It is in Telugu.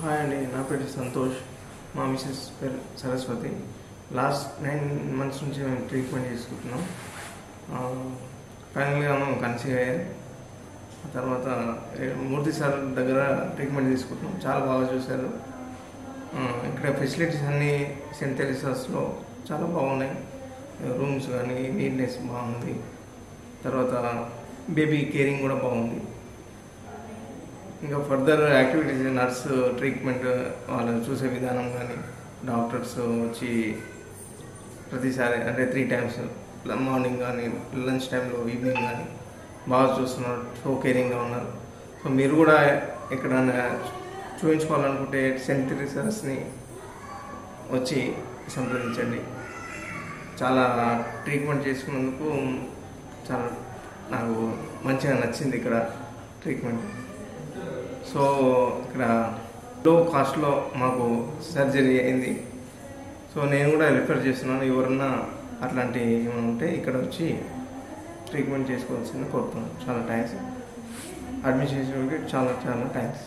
హాయ్ అండి, నా పేరు సంతోష్. మా మిసెస్ పేరు సరస్వతి. లాస్ట్ 9 months నుంచి మేము ట్రీట్మెంట్ చేసుకుంటున్నాం. ఫైనల్గా మేము కన్సీవ్ అయ్యాయి. తర్వాత మూర్తి సార్ దగ్గర ట్రీట్మెంట్ తీసుకుంటున్నాం. చాలా బాగా చూశారు. ఇక్కడ ఫెసిలిటీస్ అన్నీ సెయింట్ థెరెసాస్లో చాలా బాగున్నాయి. రూమ్స్ కానీ నీట్నెస్ బాగుంది. తర్వాత బేబీ కేరింగ్ కూడా బాగుంది. ఇంకా ఫర్దర్ యాక్టివిటీస్, నర్స్ ట్రీట్మెంట్ వాళ్ళు చూసే విధానం కానీ, డాక్టర్స్ వచ్చి ప్రతిసారి అంటే 3 times మార్నింగ్ కానీ, లంచ్ టైంలో, ఈవినింగ్ కానీ బాగా చూస్తున్నారు. సో కేరింగ్గా ఉన్నారు. సో మీరు కూడా ఎక్కడైనా చూపించుకోవాలనుకుంటే సెయింట్ థెరెసాస్ని వచ్చి సంప్రదించండి. చాలా ట్రీట్మెంట్ చేసుకున్నందుకు చాలా నాకు మంచిగా నచ్చింది ఇక్కడ ట్రీట్మెంట్. సో ఇక్కడ లో కాస్ట్లో మాకు సర్జరీ అయింది. సో నేను కూడా రిఫర్ చేస్తున్నాను. ఎవరన్నా అట్లాంటి ఏమైనా ఉంటే ఇక్కడ వచ్చి ట్రీట్మెంట్ చేసుకోవాల్సింది కోరుతున్నాను. చాలా థ్యాంక్స్. అడ్మిషన్ చాలా చాలా థ్యాంక్స్.